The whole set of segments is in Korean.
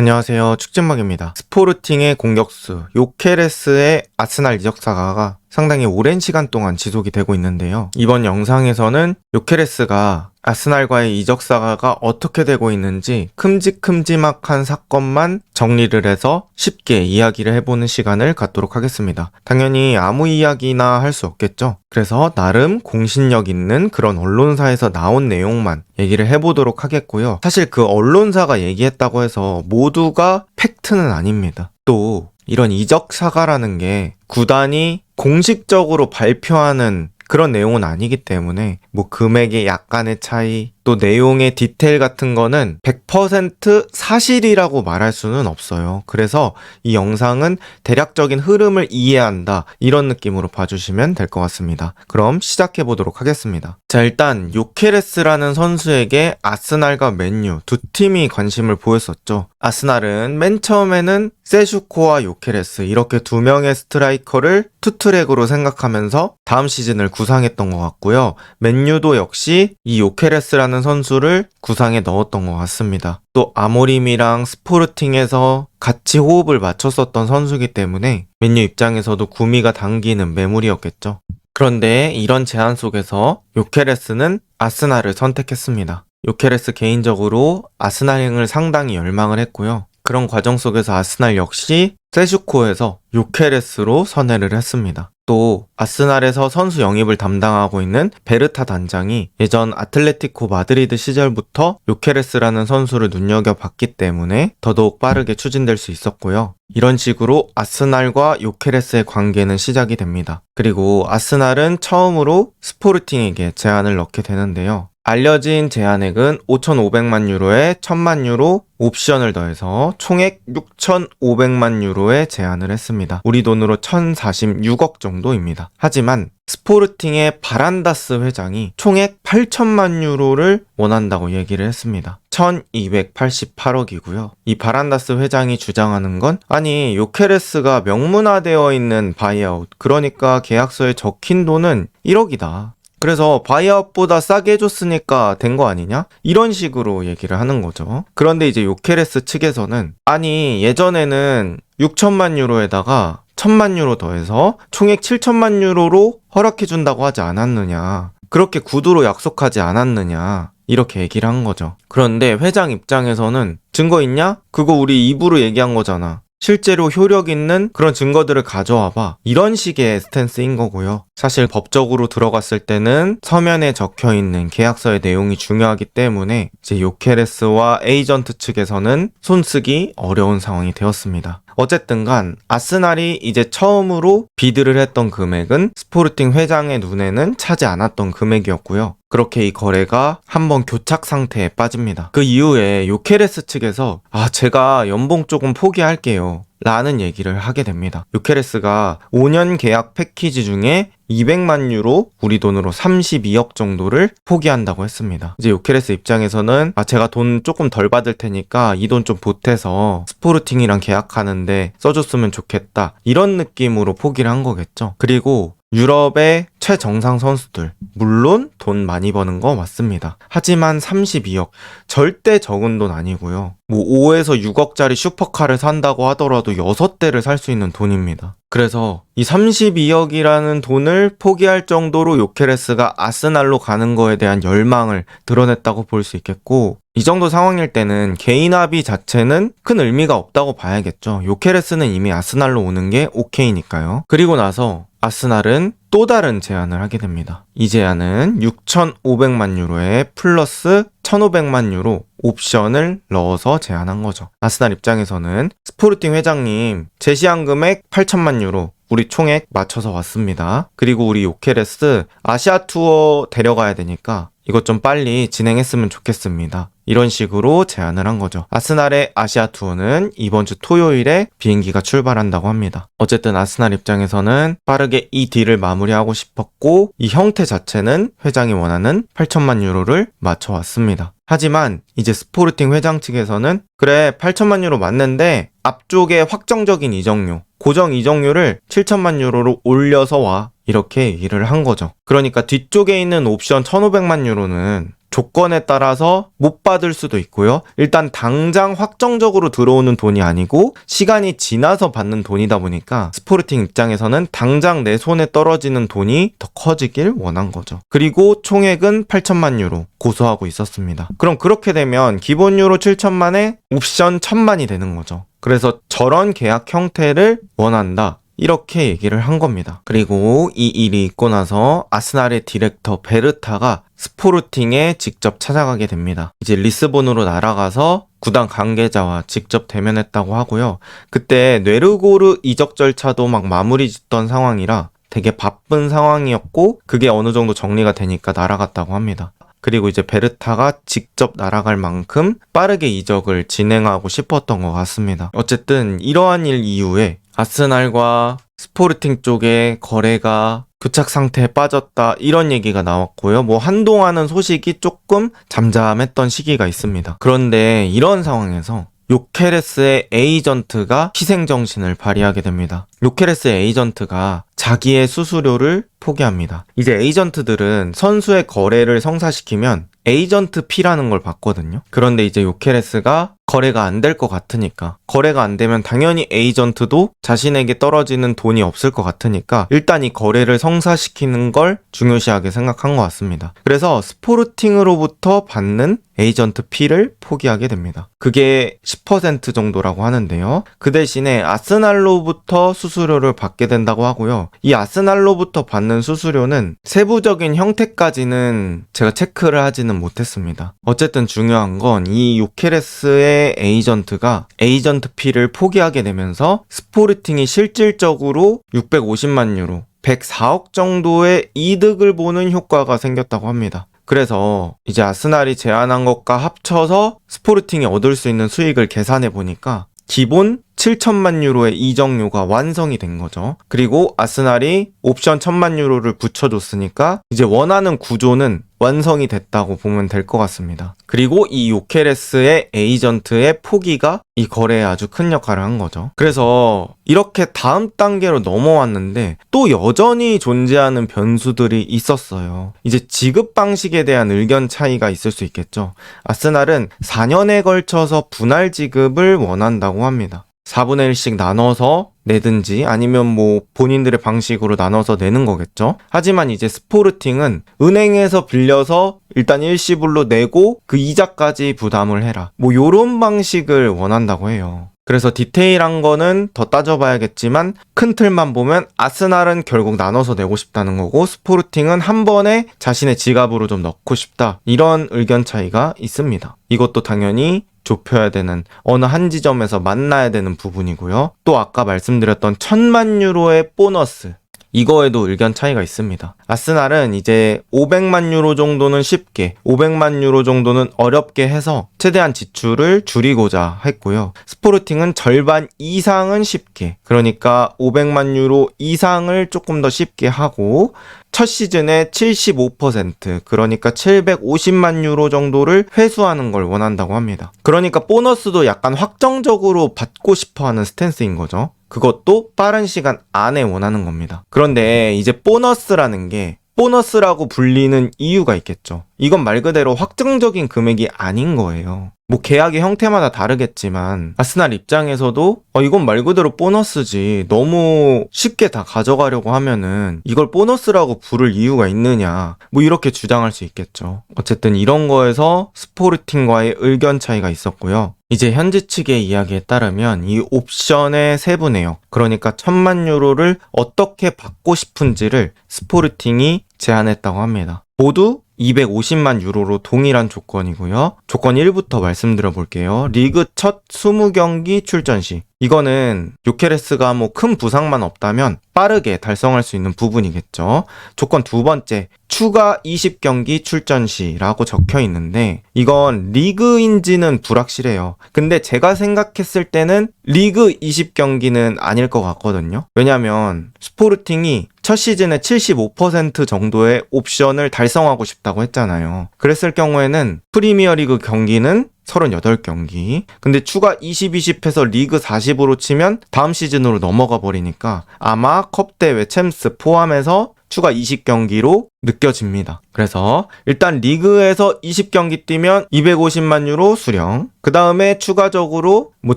안녕하세요. 축진막입니다. 스포르팅의 공격수 요케레스의 아스날 이적 사가가 상당히 오랜 시간 동안 지속이 되고 있는데요. 이번 영상에서는 요케레스가 아스날과의 이적 사가가 어떻게 되고 있는지 큼직큼직한 사건만 정리를 해서 쉽게 이야기를 해보는 시간을 갖도록 하겠습니다. 당연히 아무 이야기나 할 수 없겠죠. 그래서 나름 공신력 있는 그런 언론사에서 나온 내용만 얘기를 해보도록 하겠고요. 사실 그 언론사가 얘기했다고 해서 모두가 팩트는 아닙니다. 또 이런 이적 사가라는 게 구단이 공식적으로 발표하는 그런 내용은 아니기 때문에 뭐 금액의 약간의 차이, 또 내용의 디테일 같은 거는 100% 사실이라고 말할 수는 없어요. 그래서 이 영상은 대략적인 흐름을 이해한다, 이런 느낌으로 봐주시면 될 것 같습니다. 그럼 시작해 보도록 하겠습니다. 자, 일단 요케레스라는 선수에게 아스날과 맨유 두 팀이 관심을 보였었죠. 아스날은 맨 처음에는 세슈코와 요케레스 이렇게 두 명의 스트라이커를 투트랙으로 생각하면서 다음 시즌을 구상했던 것 같고요. 맨유도 역시 이 요케레스라는 선수를 구상에 넣었던 것 같습니다. 또 아모림이랑 스포르팅에서 같이 호흡을 맞췄었던 선수이기 때문에 맨유 입장에서도 구미가 당기는 매물이었겠죠. 그런데 이런 제안 속에서 요케레스는 아스날을 선택했습니다. 요케레스 개인적으로 아스날행을 상당히 열망을 했고요. 그런 과정 속에서 아스날 역시 세슈코에서 요케레스로 선회를 했습니다. 또 아스날에서 선수 영입을 담당하고 있는 베르타 단장이 예전 아틀레티코 마드리드 시절부터 요케레스라는 선수를 눈여겨봤기 때문에 더더욱 빠르게 추진될 수 있었고요. 이런 식으로 아스날과 요케레스의 관계는 시작이 됩니다. 그리고 아스날은 처음으로 스포르팅에게 제안을 넣게 되는데요. 알려진 제한액은 5,500만 유로에 1,000만 유로 옵션을 더해서 총액 6,500만 유로에 제안을 했습니다. 우리 돈으로 1,046억 정도입니다. 하지만 스포르팅의 바란다스 회장이 총액 8천만 유로를 원한다고 얘기를 했습니다. 1,288억이고요. 이 바란다스 회장이 주장하는 건 아니 요케레스가 명문화되어 있는 바이아웃, 그러니까 계약서에 적힌 돈은 1억이다. 그래서 바이아웃보다 싸게 해줬으니까 된 거 아니냐? 이런 식으로 얘기를 하는 거죠. 그런데 이제 요케레스 측에서는 아니 예전에는 6천만 유로에다가 1,000만 유로 더해서 총액 7천만 유로로 허락해준다고 하지 않았느냐, 그렇게 구두로 약속하지 않았느냐, 이렇게 얘기를 한 거죠. 그런데 회장 입장에서는 증거 있냐? 그거 우리 입으로 얘기한 거잖아. 실제로 효력 있는 그런 증거들을 가져와봐, 이런 식의 스탠스인 거고요. 사실 법적으로 들어갔을 때는 서면에 적혀있는 계약서의 내용이 중요하기 때문에 이제 요케레스와 에이전트 측에서는 손쓰기 어려운 상황이 되었습니다. 어쨌든 간 아스날이 이제 처음으로 비드를 했던 금액은 스포르팅 회장의 눈에는 차지 않았던 금액이었고요. 그렇게 이 거래가 한번 교착 상태에 빠집니다. 그 이후에 요케레스 측에서 제가 연봉 조금 포기할게요 라는 얘기를 하게 됩니다. 요케레스가 5년 계약 패키지 중에 200만 유로, 우리 돈으로 32억 정도를 포기한다고 했습니다. 이제 요케레스 입장에서는 제가 돈 조금 덜 받을 테니까 이 돈 좀 보태서 스포르팅이랑 계약하는데 써줬으면 좋겠다, 이런 느낌으로 포기를 한 거겠죠. 그리고 유럽의 최정상 선수들, 물론 돈 많이 버는 거 맞습니다. 하지만 32억, 절대 적은 돈 아니고요. 뭐 5에서 6억짜리 슈퍼카를 산다고 하더라도 6대를 살 수 있는 돈입니다. 그래서 이 32억이라는 돈을 포기할 정도로 요케레스가 아스날로 가는 거에 대한 열망을 드러냈다고 볼 수 있겠고, 이 정도 상황일 때는 개인 합의 자체는 큰 의미가 없다고 봐야겠죠. 요케레스는 이미 아스날로 오는 게 오케이니까요. 그리고 나서 아스날은 또 다른 제안을 하게 됩니다. 이 제안은 6,500만 유로에 플러스 1,500만 유로 옵션을 넣어서 제안한 거죠. 아스날 입장에서는 스포르팅 회장님 제시한 금액 8천만 유로, 우리 총액 맞춰서 왔습니다. 그리고 우리 요케레스 아시아 투어 데려가야 되니까 이것 좀 빨리 진행했으면 좋겠습니다, 이런 식으로 제안을 한 거죠. 아스날의 아시아 투어는 이번 주 토요일에 비행기가 출발한다고 합니다. 어쨌든 아스날 입장에서는 빠르게 이 딜을 마무리하고 싶었고, 이 형태 자체는 회장이 원하는 8천만 유로를 맞춰왔습니다. 하지만 이제 스포르팅 회장 측에서는 그래 8천만 유로 맞는데 앞쪽에 확정적인 이적료, 고정 이적료를 7천만 유로로 올려서 와, 이렇게 얘기를 한 거죠. 그러니까 뒤쪽에 있는 옵션 1,500만 유로는 조건에 따라서 못 받을 수도 있고요. 일단 당장 확정적으로 들어오는 돈이 아니고 시간이 지나서 받는 돈이다 보니까 스포르팅 입장에서는 당장 내 손에 떨어지는 돈이 더 커지길 원한 거죠. 그리고 총액은 8천만 유로 고소하고 있었습니다. 그럼 그렇게 되면 기본 유로 7천만에 옵션 1,000만이 되는 거죠. 그래서 저런 계약 형태를 원한다. 이렇게 얘기를 한 겁니다. 그리고 이 일이 있고 나서 아스날의 디렉터 베르타가 스포르팅에 직접 찾아가게 됩니다. 이제 리스본으로 날아가서 구단 관계자와 직접 대면했다고 하고요. 그때 뇌르고르 이적 절차도 막 마무리 짓던 상황이라 되게 바쁜 상황이었고 그게 어느 정도 정리가 되니까 날아갔다고 합니다. 그리고 이제 베르타가 직접 날아갈 만큼 빠르게 이적을 진행하고 싶었던 것 같습니다. 어쨌든 이러한 일 이후에 아스날과 스포르팅 쪽의 거래가 교착 상태에 빠졌다 이런 얘기가 나왔고요. 뭐 한동안은 소식이 조금 잠잠했던 시기가 있습니다. 그런데 이런 상황에서 요케레스의 에이전트가 희생정신을 발휘하게 됩니다. 요케레스의 에이전트가 자기의 수수료를 포기합니다. 이제 에이전트들은 선수의 거래를 성사시키면 에이전트 피라는 걸 받거든요. 그런데 이제 요케레스가 거래가 안 될 것 같으니까, 거래가 안 되면 당연히 에이전트도 자신에게 떨어지는 돈이 없을 것 같으니까 일단 이 거래를 성사시키는 걸 중요시하게 생각한 것 같습니다. 그래서 스포르팅으로부터 받는 에이전트 피를 포기하게 됩니다. 그게 10% 정도라고 하는데요. 그 대신에 아스날로부터 수수료를 받게 된다고 하고요. 이 아스날로부터 받는 수수료는 세부적인 형태까지는 제가 체크를 하지는 못했습니다. 어쨌든 중요한 건 이 요케레스의 에이전트가 에이전트 피를 포기하게 되면서 스포르팅이 실질적으로 650만 유로, 104억 정도의 이득을 보는 효과가 생겼다고 합니다. 그래서 이제 아스날이 제안한 것과 합쳐서 스포르팅이 얻을 수 있는 수익을 계산해 보니까 기본 7천만 유로의 이적료가 완성이 된 거죠. 그리고 아스날이 옵션 1,000만 유로를 붙여줬으니까 이제 원하는 구조는 완성이 됐다고 보면 될 것 같습니다. 그리고 이 요케레스의 에이전트의 포기가 이 거래에 아주 큰 역할을 한 거죠. 그래서 이렇게 다음 단계로 넘어왔는데 또 여전히 존재하는 변수들이 있었어요. 이제 지급 방식에 대한 의견 차이가 있을 수 있겠죠. 아스날은 4년에 걸쳐서 분할 지급을 원한다고 합니다. 4분의 1씩 나눠서 내든지 아니면 뭐 본인들의 방식으로 나눠서 내는 거겠죠. 하지만 이제 스포르팅은 은행에서 빌려서 일단 일시불로 내고 그 이자까지 부담을 해라. 뭐 요런 방식을 원한다고 해요. 그래서 디테일한 거는 더 따져봐야겠지만 큰 틀만 보면 아스날은 결국 나눠서 내고 싶다는 거고 스포르팅은 한 번에 자신의 지갑으로 좀 넣고 싶다. 이런 의견 차이가 있습니다. 이것도 당연히 좁혀야 되는 어느 한 지점에서 만나야 되는 부분이고요. 또 아까 말씀드렸던 1,000만 유로의 보너스, 이거에도 의견 차이가 있습니다. 아스날은 이제 500만 유로 정도는 쉽게, 500만 유로 정도는 어렵게 해서 최대한 지출을 줄이고자 했고요. 스포르팅은 절반 이상은 쉽게, 그러니까 500만 유로 이상을 조금 더 쉽게 하고 첫 시즌에 75%, 그러니까 750만 유로 정도를 회수하는 걸 원한다고 합니다. 그러니까 보너스도 약간 확정적으로 받고 싶어 하는 스탠스인 거죠. 그것도 빠른 시간 안에 원하는 겁니다. 그런데 이제 보너스라는 게 보너스라고 불리는 이유가 있겠죠. 이건 말 그대로 확정적인 금액이 아닌 거예요. 뭐 계약의 형태마다 다르겠지만 아스날 입장에서도 이건 말 그대로 보너스지, 너무 쉽게 다 가져가려고 하면은 이걸 보너스라고 부를 이유가 있느냐, 뭐 이렇게 주장할 수 있겠죠. 어쨌든 이런 거에서 스포르팅과의 의견 차이가 있었고요. 이제 현지 측의 이야기에 따르면 이 옵션의 세부 내용, 그러니까 1,000만 유로를 어떻게 받고 싶은지를 스포르팅이 제안했다고 합니다. 모두 250만 유로로 동일한 조건이고요. 조건 1부터 말씀드려 볼게요. 리그 첫 20경기 출전 시, 이거는 요케레스가 뭐 큰 부상만 없다면 빠르게 달성할 수 있는 부분이겠죠. 조건 2번째, 추가 20경기 출전 시라고 적혀 있는데 이건 리그인지는 불확실해요. 근데 제가 생각했을 때는 리그 20경기는 아닐 것 같거든요. 왜냐면 스포르팅이 첫 시즌에 75% 정도의 옵션을 달성하고 싶다고 했잖아요. 그랬을 경우에는 프리미어리그 경기는 38경기. 근데 추가 20, 해서 리그 40으로 치면 다음 시즌으로 넘어가 버리니까 아마 컵대회 챔스 포함해서 추가 20경기로 느껴집니다. 그래서 일단 리그에서 20경기 뛰면 250만 유로 수령, 그 다음에 추가적으로 뭐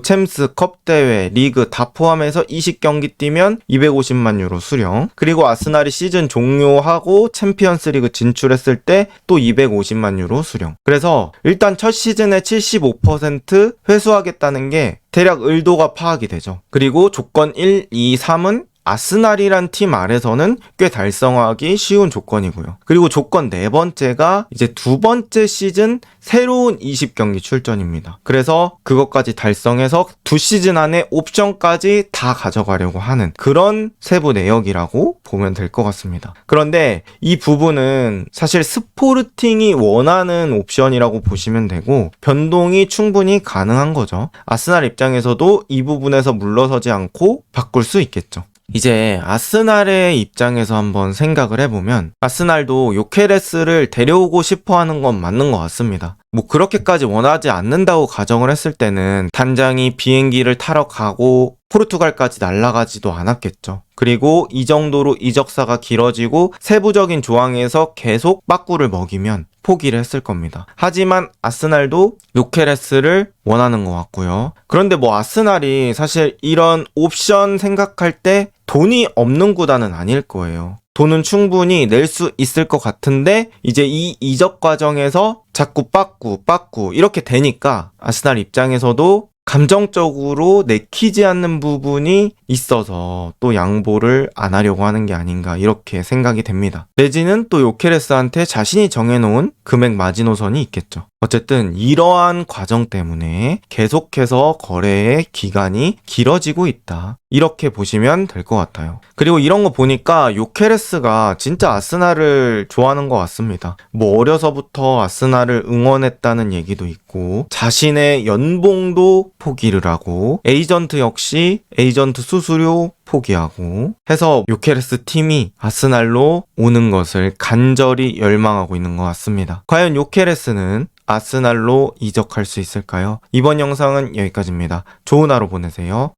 챔스컵 대회, 리그 다 포함해서 20경기 뛰면 250만 유로 수령, 그리고 아스날이 시즌 종료하고 챔피언스 리그 진출했을 때 또 250만 유로 수령. 그래서 일단 첫 시즌에 75% 회수하겠다는 게 대략 의도가 파악이 되죠. 그리고 조건 1, 2, 3은 아스날이란 팀 아래서는 꽤 달성하기 쉬운 조건이고요. 그리고 조건 네 번째가 이제 두 번째 시즌 새로운 20경기 출전입니다. 그래서 그것까지 달성해서 두 시즌 안에 옵션까지 다 가져가려고 하는 그런 세부 내역이라고 보면 될 것 같습니다. 그런데 이 부분은 사실 스포르팅이 원하는 옵션이라고 보시면 되고 변동이 충분히 가능한 거죠. 아스날 입장에서도 이 부분에서 물러서지 않고 바꿀 수 있겠죠. 이제 아스날의 입장에서 한번 생각을 해보면 아스날도 요케레스를 데려오고 싶어 하는 건 맞는 것 같습니다. 뭐 그렇게까지 원하지 않는다고 가정을 했을 때는 단장이 비행기를 타러 가고 포르투갈까지 날아가지도 않았겠죠. 그리고 이 정도로 이적사가 길어지고 세부적인 조항에서 계속 빠꾸를 먹이면 포기를 했을 겁니다. 하지만 아스날도 요케레스를 원하는 것 같고요. 그런데 뭐 아스날이 사실 이런 옵션 생각할 때 돈이 없는 구단은 아닐 거예요. 돈은 충분히 낼 수 있을 것 같은데 이제 이 이적 과정에서 자꾸 빠꾸 이렇게 되니까 아스날 입장에서도 감정적으로 내키지 않는 부분이 있어서 또 양보를 안 하려고 하는 게 아닌가 이렇게 생각이 됩니다. 내지는 또 요케레스한테 자신이 정해놓은 금액 마지노선이 있겠죠. 어쨌든 이러한 과정 때문에 계속해서 거래의 기간이 길어지고 있다. 이렇게 보시면 될 것 같아요. 그리고 이런 거 보니까 요케레스가 진짜 아스날을 좋아하는 것 같습니다. 뭐 어려서부터 아스날을 응원했다는 얘기도 있고 자신의 연봉도 포기를 하고 에이전트 역시 에이전트 수수료 포기하고 해서 요케레스 팀이 아스날로 오는 것을 간절히 열망하고 있는 것 같습니다. 과연 요케레스는 아스날로 이적할 수 있을까요? 이번 영상은 여기까지입니다. 좋은 하루 보내세요.